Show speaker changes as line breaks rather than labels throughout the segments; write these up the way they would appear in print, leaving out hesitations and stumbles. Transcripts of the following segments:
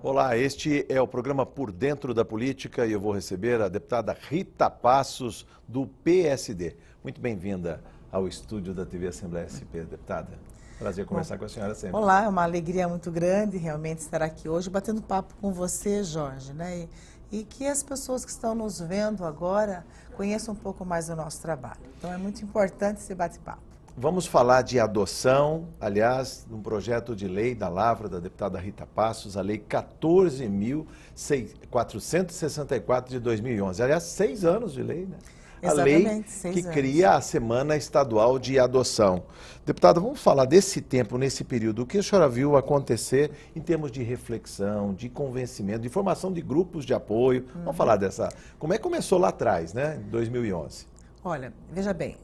Olá, este é o programa Por Dentro da Política e eu vou receber a deputada Rita Passos, do PSD. Muito bem-vinda ao estúdio da TV Assembleia SP, deputada. Prazer conversar com a senhora sempre.
Olá, é uma alegria muito grande realmente estar aqui hoje batendo papo com você, Jorge, né? E que as pessoas que estão nos vendo agora conheçam um pouco mais do nosso trabalho. Então é muito importante esse bate-papo.
Vamos falar de adoção, aliás, um projeto de lei da Lavra da deputada Rita Passos, a Lei 14.464 de 2011. Aliás, 6 anos de lei, né?
Exatamente,
a lei
6
que
anos.
cria a Semana Estadual de Adoção. Deputada, vamos falar desse tempo, nesse período, o que a senhora viu acontecer em termos de reflexão, de convencimento, de formação de grupos de apoio. Vamos falar dessa, como é que começou lá atrás, né, em 2011?
Olha, veja bem,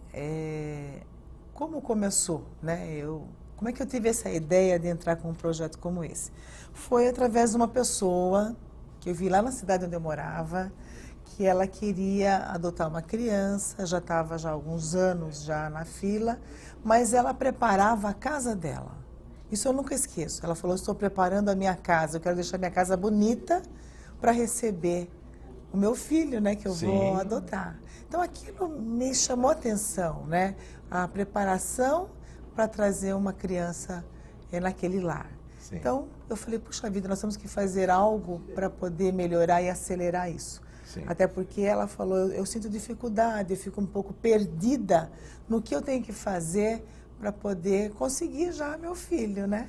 como começou, né? Como é que eu tive essa ideia de entrar com um projeto como esse? Foi através de uma pessoa que eu vi lá na cidade onde eu morava, que ela queria adotar uma criança, já estava já há alguns anos já na fila, mas ela preparava a casa dela. Isso eu nunca esqueço. Ela falou, estou preparando a minha casa, eu quero deixar minha casa bonita para receber o meu filho, né, que eu vou adotar. Então aquilo me chamou a atenção, né, a preparação para trazer uma criança naquele lar.
Sim.
Então eu falei, puxa vida, nós temos que fazer algo para poder melhorar e acelerar isso.
Sim.
Até porque ela falou, eu sinto dificuldade, eu fico um pouco perdida no que eu tenho que fazer para poder conseguir já meu filho, né?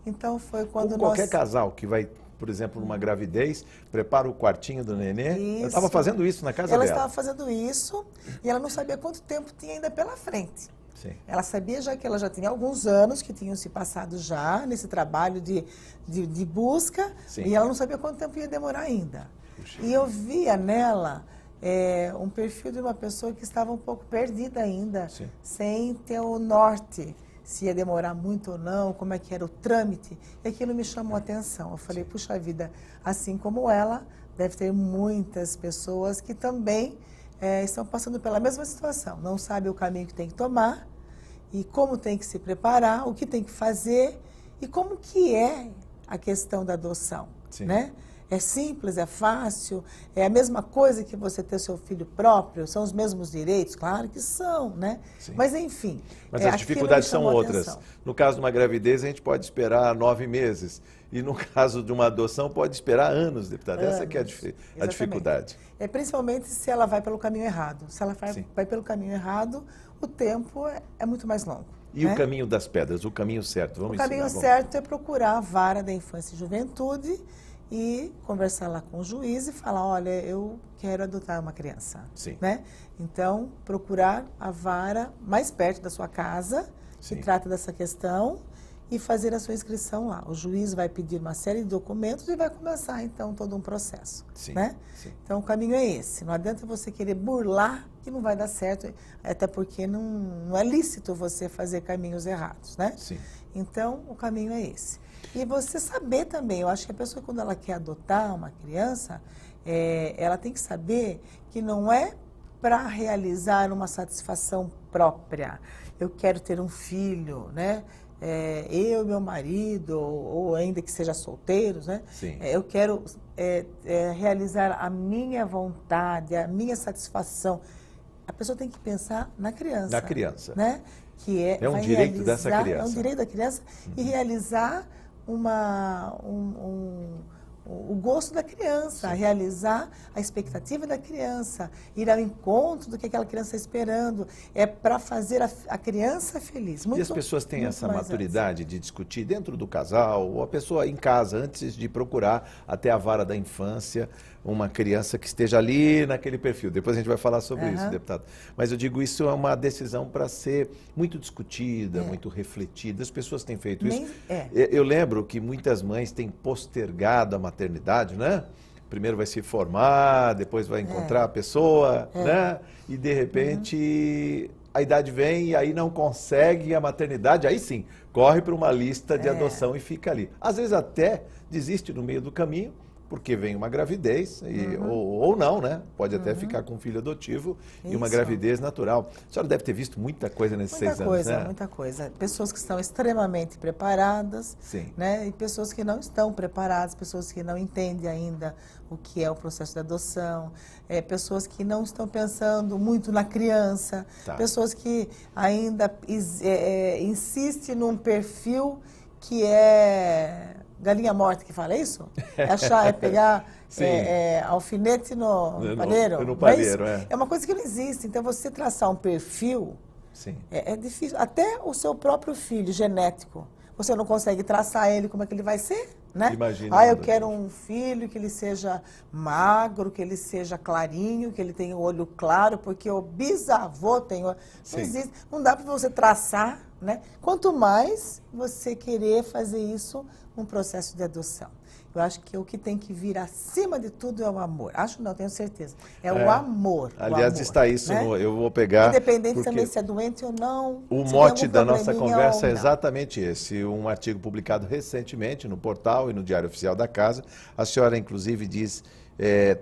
Então foi quando
Qualquer casal que vai, por exemplo, numa gravidez, prepara o quartinho do nenê.
Isso.
Eu estava fazendo isso na casa dela.
Ela estava fazendo isso e ela não sabia quanto tempo tinha ainda pela frente.
Sim.
Ela sabia já que ela já tinha alguns anos que tinham se passado já nesse trabalho de busca.
Sim.
E ela não sabia quanto tempo ia demorar ainda.
Puxa.
E eu via nela um perfil de uma pessoa que estava um pouco perdida ainda,
Sim.
sem ter o norte, se ia demorar muito ou não, como é que era o trâmite. E aquilo me chamou a atenção. Eu falei, puxa vida, assim como ela, deve ter muitas pessoas que também estão passando pela mesma situação. Não sabem o caminho que tem que tomar e como tem que se preparar, o que tem que fazer e como que é a questão da adoção,
Sim.
né? É simples, é fácil, é a mesma coisa que você ter seu filho próprio, são os mesmos direitos? Claro que são, né?
Sim.
Mas enfim.
Mas as dificuldades são outras.
Atenção.
No caso de uma gravidez, a gente pode esperar 9 meses. E no caso de uma adoção, pode esperar anos, deputada. Essa que é a
Exatamente.
dificuldade.
Principalmente se ela vai pelo caminho errado. Se ela
Sim.
vai pelo caminho errado, o tempo é muito mais longo.
E
né?
o caminho das pedras, o caminho certo? Vamos
O caminho
ensinar,
certo é procurar a vara da infância e juventude e conversar lá com o juiz e falar, olha, eu quero adotar uma criança.
Sim.
Né? Então, procurar a vara mais perto da sua casa,
Sim.
que trata dessa questão, e fazer a sua inscrição lá. O juiz vai pedir uma série de documentos e vai começar, então, todo um processo.
Sim.
Né?
Sim.
Então, o caminho é esse. Não adianta você querer burlar, que não vai dar certo, até porque não é lícito você fazer caminhos errados, né?
Sim.
Então, o caminho é esse. E você saber também, eu acho que a pessoa, quando ela quer adotar uma criança, ela tem que saber que não é para realizar uma satisfação própria. Eu quero ter um filho, né? Eu e meu marido, ou ainda que seja solteiros, né?
Sim.
Eu quero realizar a minha vontade, a minha satisfação. A pessoa tem que pensar na criança.
Na criança.
Né? Que
É um direito dessa criança.
É um direito da criança e realizar o gosto da criança,
Sim.
realizar a expectativa da criança, ir ao encontro do que aquela criança está esperando, é para fazer a criança feliz.
E as pessoas têm essa maturidade de discutir dentro do casal, ou a pessoa em casa, antes de procurar até a vara da infância, uma criança que esteja ali naquele perfil. Depois a gente vai falar sobre isso, deputado. Mas eu digo, isso é uma decisão para ser muito discutida, muito refletida. As pessoas têm feito isso. Eu lembro que muitas mães têm postergado a maternidade, né? Primeiro vai se formar, depois vai encontrar a pessoa, né? E de repente a idade vem e aí não consegue a maternidade, aí sim, corre para uma lista de adoção e fica ali. Às vezes até desiste no meio do caminho, porque vem uma gravidez, ou não, né? Pode até ficar com um filho adotivo e uma gravidez natural. A senhora deve ter visto muita coisa nesses 6 anos, né?
Muita coisa. Pessoas que estão extremamente preparadas,
Sim.
né? E pessoas que não estão preparadas, pessoas que não entendem ainda o que é o processo de adoção, pessoas que não estão pensando muito na criança, pessoas que ainda insistem num perfil que é galinha morta, que fala isso? É pegar alfinete no palheiro.
No palheiro,
É uma coisa que não existe. Então, você traçar um perfil
Sim.
é difícil. Até o seu próprio filho genético, você não consegue traçar ele como é que ele vai ser, né?
Imagina.
Eu quero um filho que ele seja magro, que ele seja clarinho, que ele tenha o olho claro, porque o bisavô tem... Não existe. Não dá para você traçar, né? Quanto mais você querer fazer isso num processo de adoção. Eu acho que o que tem que vir acima de tudo é o amor. Acho não, tenho certeza. É o amor.
Aliás,
o amor,
está isso,
né?
eu vou pegar...
Independente também se é doente ou não.
O mote da nossa conversa é exatamente esse. Um artigo publicado recentemente no portal e no Diário Oficial da Casa. A senhora, inclusive, diz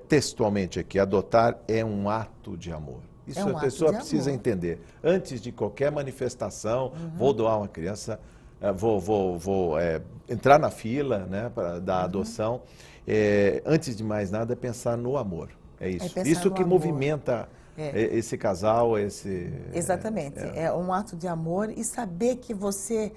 textualmente aqui, adotar é um ato de amor. Isso a pessoa precisa entender. Antes de qualquer manifestação, vou doar uma criança... Vou entrar na fila, né, da adoção. Antes de mais nada, é pensar no amor. É isso. Isso que movimenta esse casal,
Exatamente. É um ato de amor e saber que você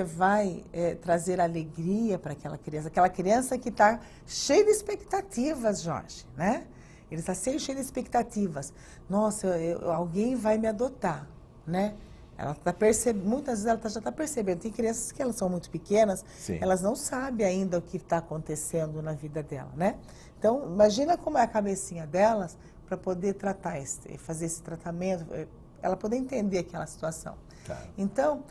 vai trazer alegria para aquela criança que está cheia de expectativas, Jorge, né? Ele está cheio de expectativas. Nossa, alguém vai me adotar, né? Ela tá muitas vezes ela já está percebendo. Tem crianças que elas são muito pequenas, elas não sabem ainda o que está acontecendo na vida dela, né? Então, imagina como é a cabecinha delas para poder fazer esse tratamento, ela poder entender aquela situação. Então,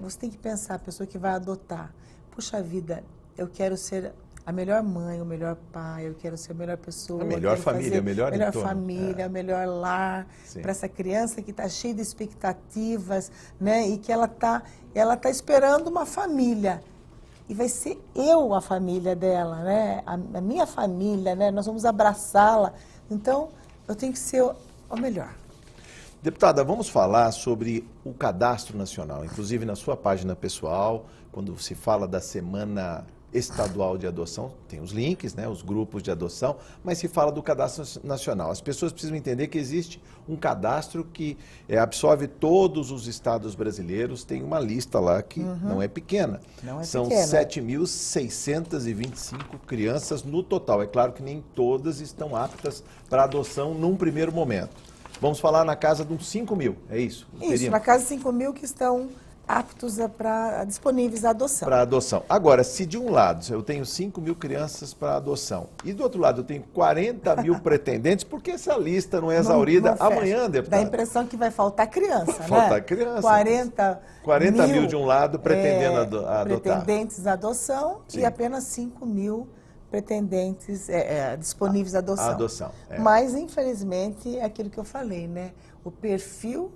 você tem que pensar, a pessoa que vai adotar, puxa vida, eu quero ser a melhor mãe, o melhor pai, eu quero ser a melhor pessoa.
A melhor família,
melhor família, o melhor lar, para essa criança que está cheia de expectativas, né? E que ela tá esperando uma família. E vai ser a família dela, né? A minha família, né? Nós vamos abraçá-la. Então, eu tenho que ser o melhor.
Deputada, vamos falar sobre o Cadastro Nacional. Inclusive, na sua página pessoal, quando se fala da Semana Estadual de Adoção, tem os links, né, os grupos de adoção, mas se fala do Cadastro Nacional. As pessoas precisam entender que existe um cadastro que absorve todos os estados brasileiros, tem uma lista lá que não é pequena. São 7.625 crianças no total. É claro que nem todas estão aptas para adoção num primeiro momento. Vamos falar na casa de uns 5.000, é isso?
Isso, na casa de 5.000 que estão aptos disponíveis à adoção.
Para adoção. Agora, se de um lado eu tenho 5.000 crianças para adoção e do outro lado eu tenho 40.000 pretendentes, por que essa lista não é exaurida amanhã, deputada?
Dá a impressão que vai faltar criança,
vai faltar criança. 40.000 de um lado pretendendo adotar.
Pretendentes à adoção e apenas 5.000 pretendentes disponíveis à adoção.
Adoção.
Mas, infelizmente, é aquilo que eu falei, né? O perfil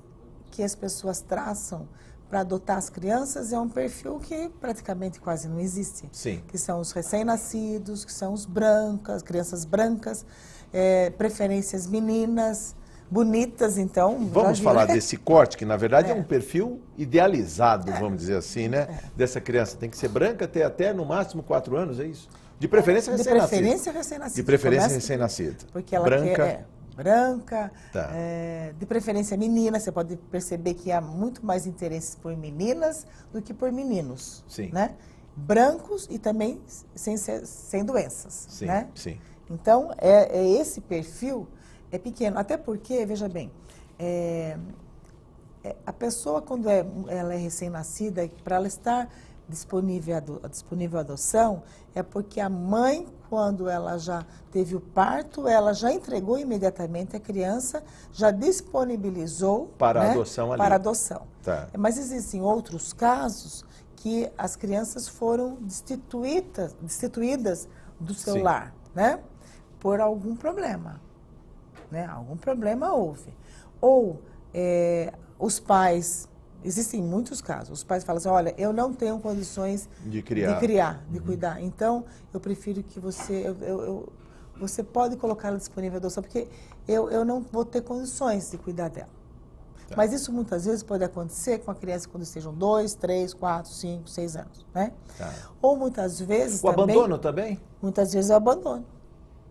que as pessoas traçam para adotar as crianças é um perfil que praticamente quase não existe.
Sim.
Que são os recém-nascidos, que são os crianças brancas, preferências meninas, bonitas, então...
Vamos falar desse corte, que na verdade é um perfil idealizado, vamos dizer assim, né? Dessa criança. Tem que ser branca, ter até no máximo 4 anos, é isso? De preferência recém-nascido.
De preferência recém-nascido.
De preferência recém-nascido.
Porque ela
branca.
Branca, de preferência menina, você pode perceber que há muito mais interesse por meninas do que por meninos, né? Brancos e também sem doenças, né?
Sim.
Então, esse perfil é pequeno, até porque, veja bem, a pessoa quando ela é recém-nascida, para ela estar disponível à adoção, é porque a mãe, quando ela já teve o parto, ela já entregou imediatamente a criança, já disponibilizou
para adoção ali.
Para adoção.
Mas
existem outros casos que as crianças foram destituídas do seu lar, né? Por algum problema, né? Algum problema houve. Ou os pais existem muitos casos. Os pais falam assim, olha, eu não tenho condições
De criar.
de cuidar. Então, eu prefiro que você pode colocá-la disponível à adoção, porque eu não vou ter condições de cuidar dela.
Tá.
Mas isso muitas vezes pode acontecer com a criança quando estejam 2, 3, 4, 5, 6 anos, né?
Tá.
Ou muitas vezes
O
também...
abandono também?
Muitas vezes é o abandono.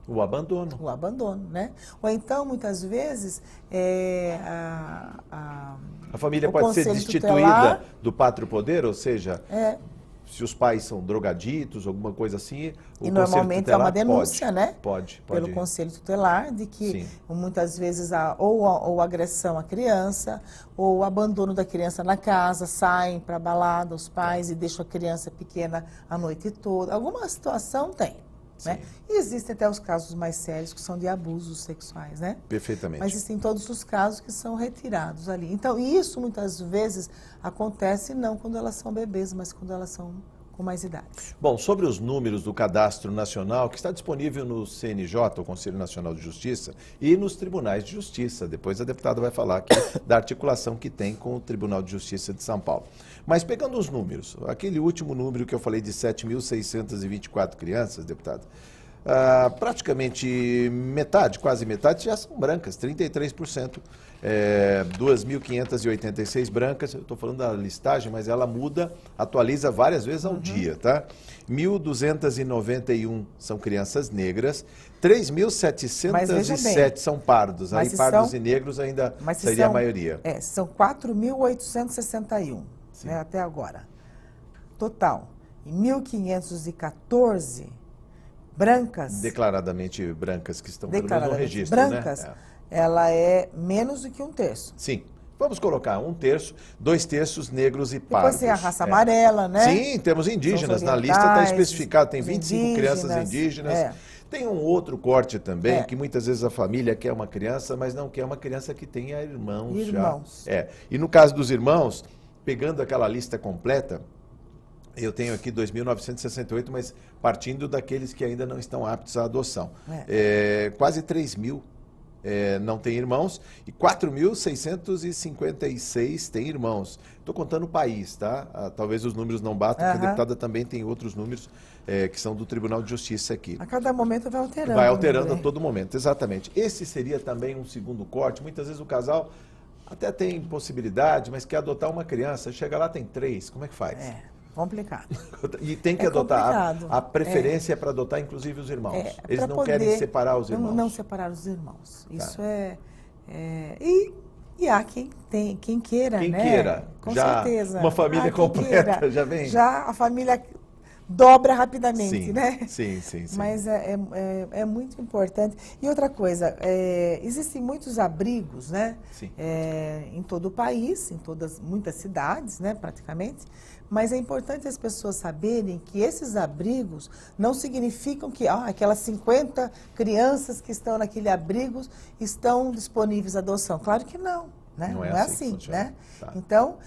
O abandono.
O abandono, né? Ou então, muitas vezes,
A família
o
pode ser
conselho
destituída
tutelar-
do pátrio poder, ou seja,
é,
se os pais são drogaditos, alguma coisa assim, o
e
conselho
normalmente é uma
tutelar
denúncia,
pode,
né?
Pode.
Pelo conselho tutelar, de que
Sim.
muitas vezes ou agressão à criança, ou o abandono da criança na casa, saem para a balada os pais e deixam a criança pequena a noite toda. Alguma situação tem, né?
Sim.
E existem até os casos mais sérios que são de abusos sexuais, né?
Perfeitamente.
Mas existem todos os casos que são retirados ali. Então, isso muitas vezes acontece não quando elas são bebês, mas quando elas são com mais idade.
Bom, sobre os números do Cadastro Nacional, que está disponível no CNJ, o Conselho Nacional de Justiça, e nos tribunais de justiça. Depois a deputada vai falar aqui da articulação que tem com o Tribunal de Justiça de São Paulo. Mas pegando os números, aquele último número que eu falei de 7.624 crianças, deputada, praticamente metade, quase metade, já são brancas, 33%. 2.586 brancas, eu estou falando da listagem, mas ela muda, atualiza várias vezes ao dia, tá? 1.291 são crianças negras, 3.707 são pardos, aí pardos e negros ainda seria a maioria.
São 4.861, né, até agora. Total. E 1.514 brancas...
Declaradamente brancas, que estão pelo menos no registro,
brancas,
né?
Ela é menos do que um terço.
Sim. Vamos colocar um terço, 2 terços negros e pardos.
Depois tem a raça amarela, né?
Sim, temos indígenas. Na lista está especificado, tem 25 crianças indígenas. Tem um outro corte também, que muitas vezes a família quer uma criança, mas não quer uma criança que tenha irmãos já. E no caso dos irmãos, pegando aquela lista completa, eu tenho aqui 2.968, mas partindo daqueles que ainda não estão aptos à adoção. Quase 3.000 não têm irmãos e 4.656 têm irmãos. Estou contando o país, tá? Talvez os números não batam, porque a deputada também tem outros números que são do Tribunal de Justiça aqui.
A cada momento vai alterando.
Vai alterando a todo momento, exatamente. Esse seria também um segundo corte. Muitas vezes o casal até tem possibilidade, mas quer adotar uma criança, chega lá, tem 3, como é que faz?
Complicado.
E tem que adotar. A preferência é para adotar, inclusive, os irmãos. Eles não querem separar os irmãos.
Não separar os irmãos. Isso E há quem queira,
quem
né?
queira.
Com
já
certeza.
Uma família completa, já vem.
Já a família dobra rapidamente, né?
Sim.
Mas é muito importante. E outra coisa, existem muitos abrigos, né?
Sim.
Em todo o país, muitas cidades, né, praticamente. Mas é importante as pessoas saberem que esses abrigos não significam que aquelas 50 crianças que estão naquele abrigo estão disponíveis à adoção. Claro que não. Né? Não é assim, né? Tá. Então,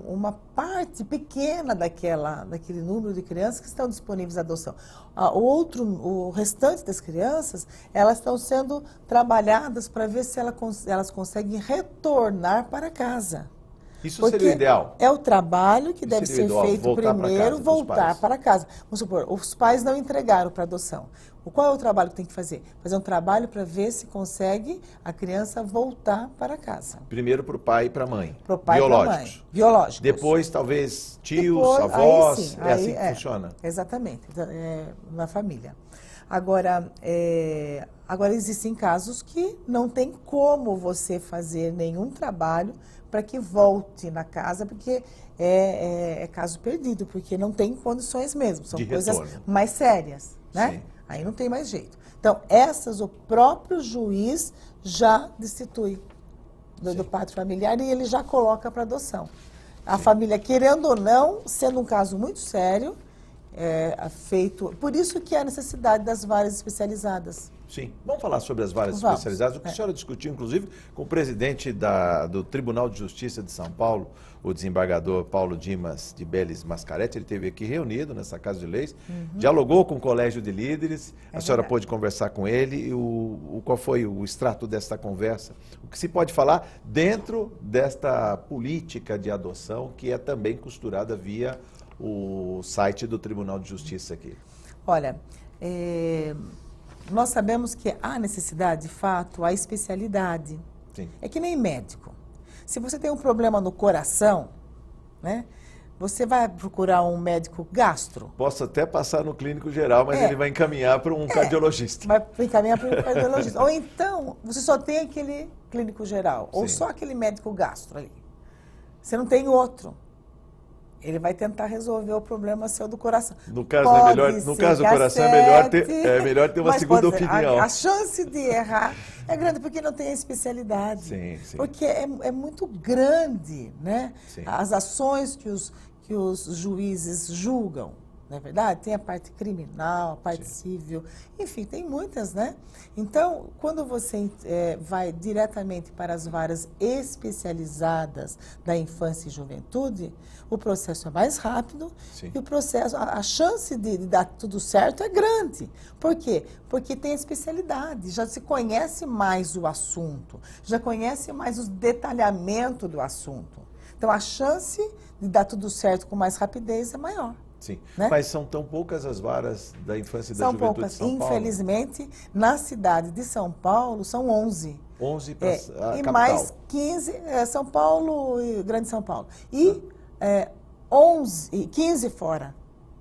uma parte pequena daquele número de crianças que estão disponíveis à adoção. O restante das crianças, elas estão sendo trabalhadas para ver se elas conseguem retornar para casa.
Isso seria o ideal?
É o trabalho que deve ser feito primeiro, voltar para casa. Vamos supor, os pais não entregaram para adoção. Qual é o trabalho que tem que fazer? Fazer um trabalho para ver se consegue a criança voltar para casa.
Primeiro para o pai e para a mãe.
Para o pai e para a mãe. Biológicos.
Depois, talvez, tios, avós.
Aí, sim,
é assim que funciona?
Exatamente, na família. Agora, existem casos que não tem como você fazer nenhum trabalho para que volte na casa, porque é caso perdido, porque não tem condições mesmo. São coisas mais sérias, né? Sim. Aí não tem mais jeito. Então, o próprio juiz já destitui do pátrio familiar e ele já coloca para adoção. A família, querendo ou não, sendo um caso muito sério, feito. Por isso que há a necessidade das varas especializadas.
Sim. Vamos falar sobre as varas
Vamos.
especializadas, o que a senhora discutiu, inclusive, com o presidente do Tribunal de Justiça de São Paulo, o desembargador Paulo Dimas de Bellis Mascaretti. Ele esteve aqui reunido nessa Casa de Leis, dialogou com o Colégio de Líderes, a senhora pôde conversar com ele, e qual foi o extrato desta conversa? O que se pode falar dentro desta política de adoção, que é também costurada via o site do Tribunal de Justiça aqui?
Olha, nós sabemos que há necessidade, de fato, há especialidade.
Sim.
É que nem médico. Se você tem um problema no coração, né, você vai procurar um médico gastro.
Posso até passar no clínico geral, mas ele vai encaminhar para um cardiologista.
Vai encaminhar para um cardiologista. Ou então, você só tem aquele clínico geral, ou
Sim.
só aquele médico gastro ali. Você não tem outro. Ele vai tentar resolver o problema seu do coração.
No caso, no caso do coração é melhor ter uma segunda opinião.
A chance de errar é grande porque não tem a especialidade.
Sim, sim.
Porque é muito grande, né?
Sim.
As ações que os juízes julgam, não é verdade? Tem a parte criminal, a parte civil, enfim, tem muitas, né? Então, quando você vai diretamente para as varas especializadas da infância e juventude, o processo é mais rápido.
Sim.
E o processo, a chance de dar tudo certo é grande. Por quê? Porque tem a especialidade, já se conhece mais o assunto, já conhece mais o detalhamento do assunto. Então, a chance de dar tudo certo com mais rapidez é maior.
Sim,
né?
Mas são tão poucas as varas da infância e da
São
juventude
poucas.
de São Paulo?
Infelizmente, na cidade de São Paulo, são 11.
11 para a
E
capital.
mais 15, São Paulo e Grande São Paulo. E 15 fora,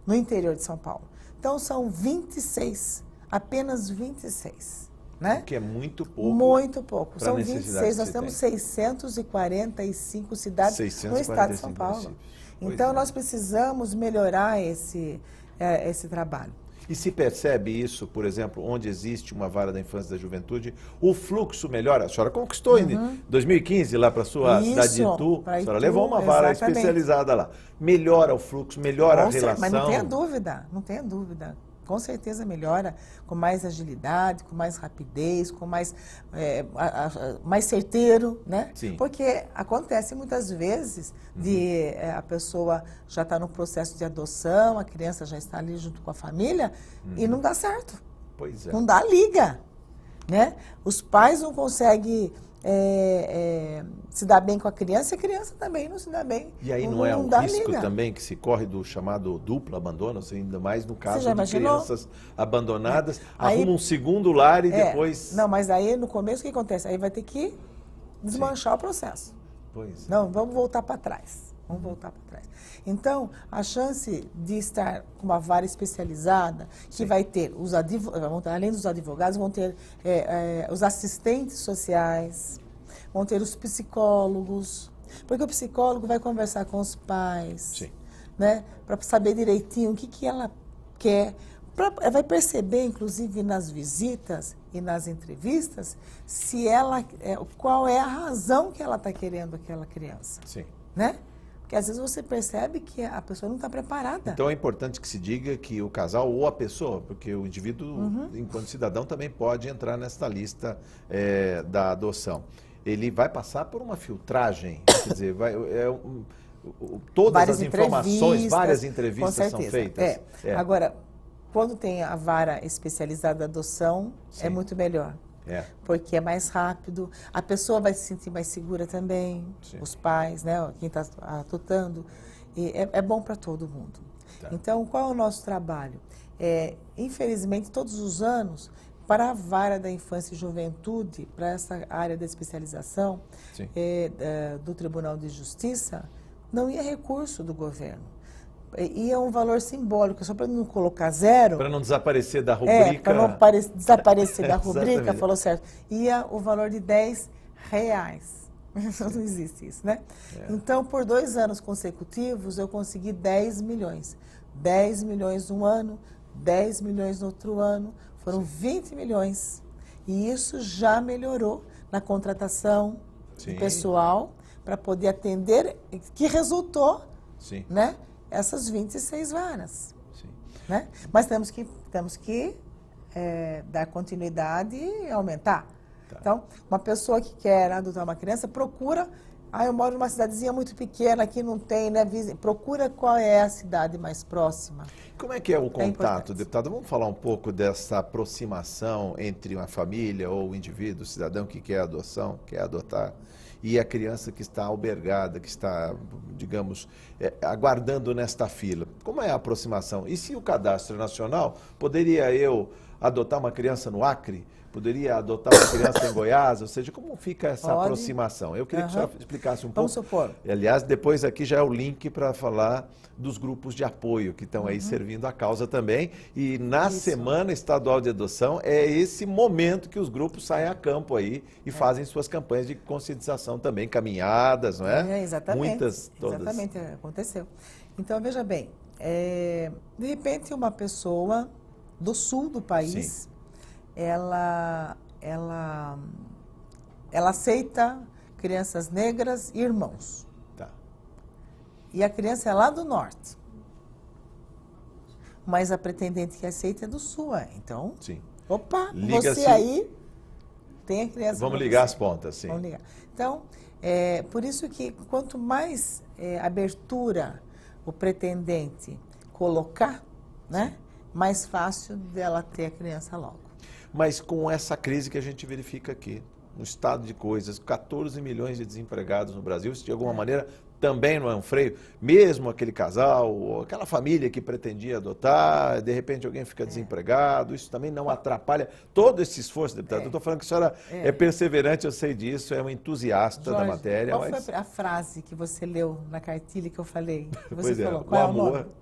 no interior de São Paulo. Então, são 26, apenas 26. Né?
Que é muito pouco.
Muito pouco. São
necessidades
26, nós
que
temos
tem.
645 cidades no estado de São Paulo.
municípios.
Então, nós precisamos melhorar esse trabalho.
E se percebe isso, por exemplo, onde existe uma vara da infância e da juventude, o fluxo melhora. A senhora conquistou em 2015 lá para a sua cidade de Itu, a senhora levou uma vara especializada lá. Melhora o fluxo, melhora a relação.
Mas não tenha dúvida, não tenha dúvida. Com certeza melhora com mais agilidade, com mais rapidez, com mais certeiro, né?
Sim.
Porque acontece muitas vezes de a pessoa já está no processo de adoção, a criança já está ali junto com a família e não dá certo.
Pois é.
Não dá liga, né? Os pais não conseguem se dar bem com a criança e a criança também não se dá bem.
E aí não é um risco também que se corre do chamado duplo abandono, assim, ainda mais no caso de crianças abandonadas, arruma um segundo lar e depois...
Não, mas aí no começo o que acontece? Aí vai ter que desmanchar o processo.
Pois é.
Não, vamos voltar para trás. Vamos voltar para trás. Então, a chance de estar com uma vara especializada, que vai ter, além dos advogados, vão ter os assistentes sociais, vão ter os psicólogos, porque o psicólogo vai conversar com os pais, né, para saber direitinho o que ela quer. Vai perceber, inclusive, nas visitas e nas entrevistas, qual é a razão que ela está querendo aquela criança.
Sim.
Né? Porque às vezes você percebe que a pessoa não está preparada.
Então é importante que se diga que o casal ou a pessoa, porque o indivíduo, enquanto cidadão, também pode entrar nesta lista da adoção. Ele vai passar por uma filtragem, quer dizer, todas
várias
as informações, várias entrevistas são feitas.
Agora, quando tem a vara especializada da adoção, é muito melhor. Porque é mais rápido, a pessoa vai se sentir mais segura também, os pais, né, quem está adotando, e é bom para todo mundo. Então, qual é o nosso trabalho? Infelizmente, todos os anos, para a vara da infância e juventude, para essa área da especialização do Tribunal de Justiça, não ia recurso do governo. Ia um valor simbólico, só para não colocar zero.
Para não desaparecer da rubrica.
Para não desaparecer da rubrica, falou certo. Ia o valor de R$10. Não existe isso, né? Então, por 2 anos consecutivos, eu consegui 10 milhões. 10 milhões um ano, 10 milhões no outro ano, foram 20 milhões. E isso já melhorou na contratação do pessoal para poder atender, que resultou, né? Essas 26 varas. né? Mas temos que dar continuidade e aumentar.
Tá.
Então, uma pessoa que quer adotar uma criança, procura... eu moro numa cidadezinha muito pequena, aqui não tem, né? Procura qual é a cidade mais próxima.
Como é que é o contato,
importante.
deputada? Vamos falar um pouco dessa aproximação entre uma família ou o indivíduo, o cidadão que quer adoção, quer adotar, e a criança que está albergada, que está, digamos, aguardando nesta fila. Como é a aproximação? E se o cadastro nacional, poderia eu adotar uma criança no Acre? Poderia adotar uma criança em Goiás? Ou seja, como fica essa aproximação? Eu queria que a senhora explicasse um pouco.
Vamos supor.
Aliás, depois aqui já é o link para falar dos grupos de apoio que estão aí servindo a causa também. E na Semana Estadual de Adoção é esse momento que os grupos saem a campo aí e fazem suas campanhas de conscientização também, caminhadas, não é?
Exatamente.
Muitas, todas.
Exatamente, aconteceu. Então, veja bem, de repente uma pessoa do sul do país...
Sim.
Ela aceita crianças negras e irmãos.
Tá.
E a criança é lá do norte. Mas a pretendente que aceita é do sul. Então,
sim.
Opa,
Liga-se.
você aí tem a criança.
Vamos ligar as pontas, sim.
Vamos ligar. Então, por isso que quanto mais abertura o pretendente colocar, né, mais fácil dela ter a criança logo.
Mas com essa crise que a gente verifica aqui, no estado de coisas, 14 milhões de desempregados no Brasil, isso de alguma maneira também não é um freio? Mesmo aquele casal, ou aquela família que pretendia adotar, de repente alguém fica desempregado, isso também não atrapalha todo esse esforço, deputado? Eu estou falando que a senhora é perseverante, eu sei disso, é uma entusiasta da matéria.
Qual foi a frase que você leu na cartilha que eu falei? Que você
Pois é,
falou? Qual
o amor...
é o nome?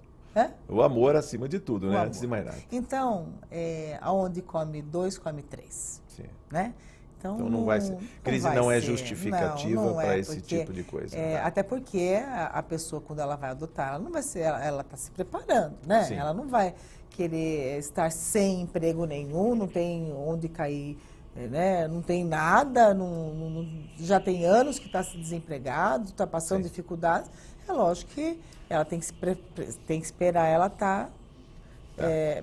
O amor acima de tudo, né?
Amor.
Antes de mais nada.
Então, aonde come dois, come três.
Sim.
Né?
Então não vai ser. Crise não é justificativa para esse tipo de coisa.
Até porque a pessoa, quando ela vai adotar, ela não vai ser, ela está se preparando, né?
Sim.
Ela não vai querer estar sem emprego nenhum, não tem onde cair, né? Não tem nada, já tem anos que está desempregado, está passando dificuldades. É lógico que ela tem que esperar ela estar,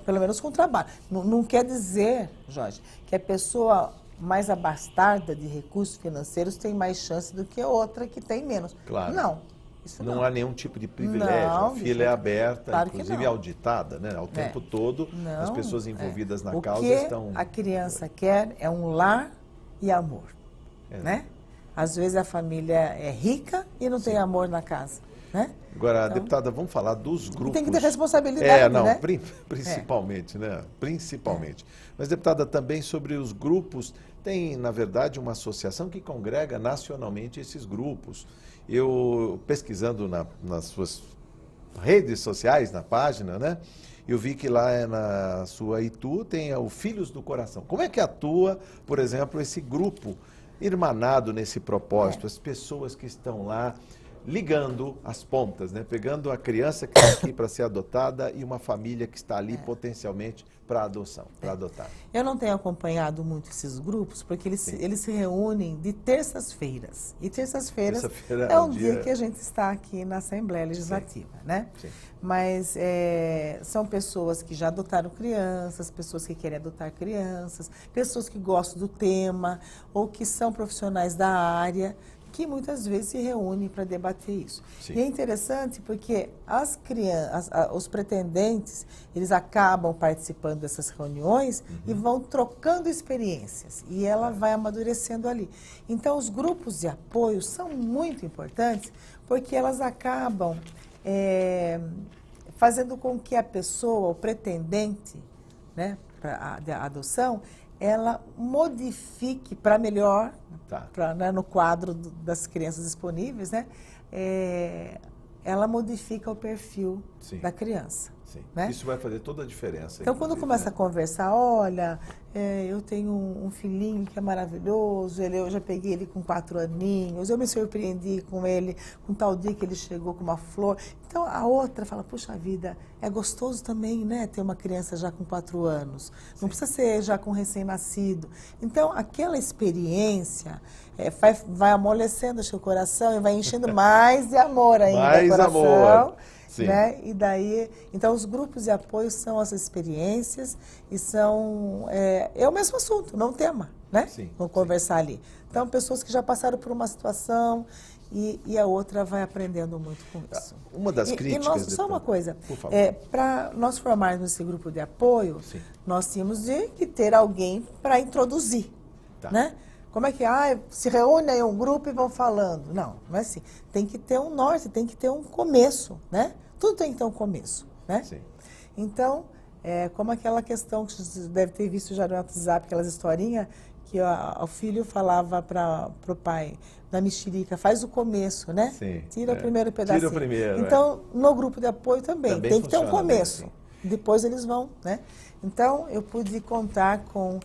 pelo menos com trabalho. Não quer dizer, Jorge, que a pessoa mais abastada de recursos financeiros tem mais chance do que outra que tem menos.
Claro.
Não. Isso
não há nenhum tipo de privilégio. A fila é aberta,
claro,
inclusive auditada, né? Ao tempo todo, as pessoas envolvidas na causa estão...
O que a criança quer é um lar e amor, né? Às vezes a família é rica e não tem amor na casa, né?
Agora, então, deputada, vamos falar dos grupos...
Tem que ter responsabilidade,
não,
né?
Principalmente, né? Principalmente. Mas, deputada, também sobre os grupos, tem, na verdade, uma associação que congrega nacionalmente esses grupos. Eu, pesquisando nas suas redes sociais, na página, né? Eu vi que lá na sua Itu tem o Filhos do Coração. Como é que atua, por exemplo, esse grupo irmanado nesse propósito? As pessoas que estão lá ligando as pontas, né? Pegando a criança que está aqui para ser adotada e uma família que está ali potencialmente para adoção, para adotar.
Eu não tenho acompanhado muito esses grupos, porque eles se reúnem de terças-feiras. E terças-feiras é um dia que a gente está aqui na Assembleia Legislativa, né?
Sim.
Mas são pessoas que já adotaram crianças, pessoas que querem adotar crianças, pessoas que gostam do tema ou que são profissionais da área, que muitas vezes se reúnem para debater isso. Sim. E é interessante porque as crianças, os pretendentes, eles acabam participando dessas reuniões e vão trocando experiências. E ela vai amadurecendo ali. Então, os grupos de apoio são muito importantes porque elas acabam fazendo com que a pessoa, o pretendente, né, para a adoção, ela modifique para melhor, né, no quadro das crianças disponíveis, né, ela modifica o perfil da criança.
Sim.
Né?
Isso vai fazer toda a diferença.
Então, quando começa a conversar, olha, eu tenho um filhinho que é maravilhoso, eu já peguei ele com 4 aninhos, eu me surpreendi com ele, com tal dia que ele chegou com uma flor. Então, a outra fala, puxa vida, é gostoso também, né, ter uma criança já com 4 anos. Não precisa ser já com recém-nascido. Então, aquela experiência vai amolecendo o seu coração e vai enchendo mais de amor ainda o coração. né? E daí, então os grupos de apoio são as experiências e é o mesmo assunto, não tema, né?
Sim,
Vamos conversar ali. Então, pessoas que já passaram por uma situação e a outra vai aprendendo muito com isso.
Uma das críticas...
Só uma coisa,
por favor.
Para nós formarmos esse grupo de apoio,
Sim.
nós tínhamos que ter alguém para introduzir,
Tá.
né? Como é que, se reúne aí um grupo e vão falando? Não, não é assim. Tem que ter um norte, tem que ter um começo, né? Tudo tem que ter um começo, né?
Sim.
Então, como aquela questão que você deve ter visto já no WhatsApp, aquelas historinhas que o filho falava para o pai da mexerica, faz o começo, né?
Sim,
Tira o primeiro pedacinho.
Tira o primeiro,
Então, no grupo de apoio também tem que ter um começo.
Bem,
depois eles vão, né? Então, eu pude contar com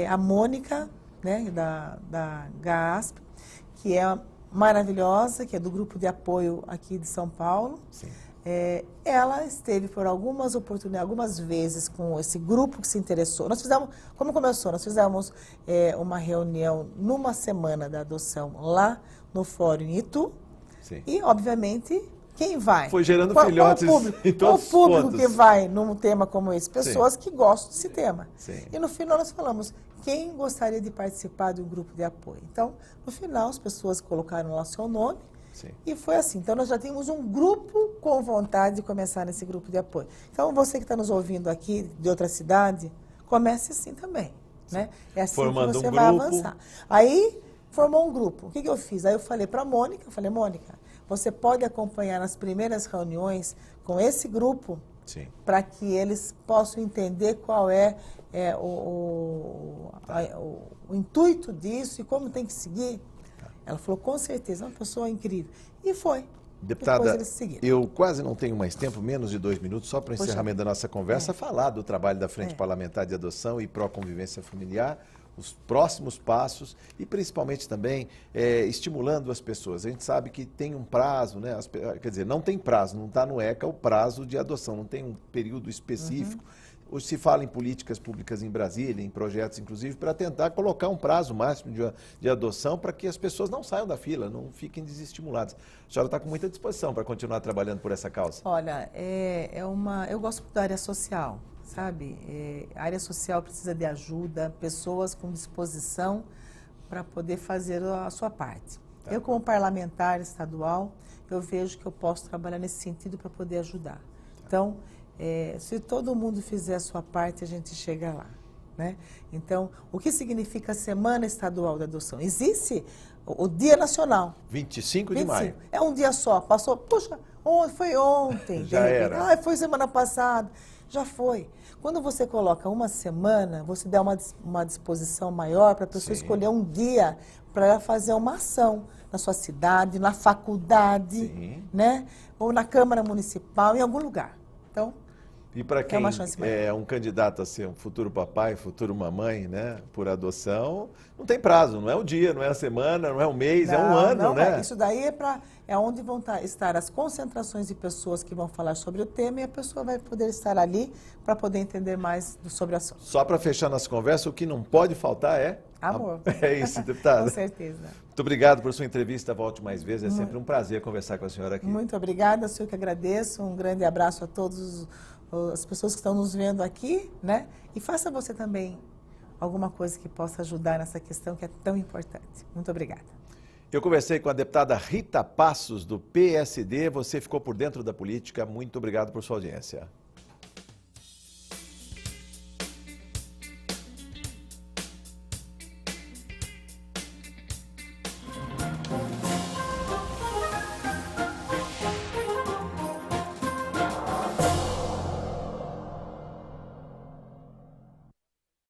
a Mônica, né, da GASP, que é maravilhosa, que é do grupo de apoio aqui de São Paulo.
Sim.
Ela esteve por algumas oportunidades, algumas vezes com esse grupo que se interessou. Nós fizemos, como começou? Nós fizemos uma reunião numa semana da adoção lá no Fórum Itu.
Sim.
E, obviamente, quem vai?
Foi gerando filhotes em todos os
O público
pontos.
que vai num tema como esse? Pessoas
Sim.
que gostam desse tema.
Sim.
E no final nós falamos, quem gostaria de participar de um grupo de apoio? Então, no final, as pessoas colocaram lá seu nome.
Sim.
E foi assim. Então, nós já tínhamos um grupo com vontade de começar nesse grupo de apoio. Então, você que está nos ouvindo aqui, de outra cidade, comece assim também. Né? É assim
Formando
que você
um
vai
grupo.
avançar. Aí, formou um grupo. O que eu fiz? Aí eu falei para a Mônica, Mônica, você pode acompanhar nas primeiras reuniões com esse grupo para que eles possam entender qual é o intuito disso e como tem que seguir. Ela falou, com certeza, é uma pessoa incrível. E foi.
Deputada, eu quase não tenho mais tempo, menos de 2 minutos, só para o encerramento da nossa conversa, falar do trabalho da Frente Parlamentar de Adoção e Pró-Convivência Familiar, os próximos passos e principalmente também estimulando as pessoas. A gente sabe que tem um prazo, né? Quer dizer, não tem prazo, não está no ECA o prazo de adoção, não tem um período específico. Hoje se fala em políticas públicas em Brasília, em projetos inclusive, para tentar colocar um prazo máximo de adoção para que as pessoas não saiam da fila, não fiquem desestimuladas. A senhora está com muita disposição para continuar trabalhando por essa causa?
Olha, eu gosto da área social, sabe? A área social precisa de ajuda, pessoas com disposição para poder fazer a sua parte. Tá. Eu, como parlamentar estadual, eu vejo que eu posso trabalhar nesse sentido para poder ajudar. Tá. Então, se todo mundo fizer a sua parte, a gente chega lá, né? Então, o que significa a Semana Estadual da Adoção? Existe o Dia Nacional.
25 de maio.
É um dia só. Passou, puxa, foi ontem.
Já era.
Foi semana passada. Já foi. Quando você coloca uma semana, você dá uma disposição maior para a pessoa escolher um dia para ela fazer uma ação na sua cidade, na faculdade, né? Ou na Câmara Municipal, em algum lugar. Então,
e para quem é um candidato a ser um futuro papai, futuro mamãe, né, por adoção, não tem prazo, não é um dia, não é a semana, não é um mês, é um ano, né?
Isso daí é onde vão estar as concentrações de pessoas que vão falar sobre o tema e a pessoa vai poder estar ali para poder entender mais sobre o assunto.
Só para fechar nossa conversa, o que não pode faltar é...
amor.
É isso, deputada.
Com certeza.
Muito obrigado por sua entrevista, volte mais vezes, é sempre um prazer conversar com a senhora aqui.
Muito obrigada, eu que agradeço, um grande abraço a todas as pessoas que estão nos vendo aqui, né? E faça você também alguma coisa que possa ajudar nessa questão que é tão importante. Muito obrigada.
Eu conversei com a deputada Rita Passos, do PSD. Você ficou por dentro da política. Muito obrigado por sua audiência.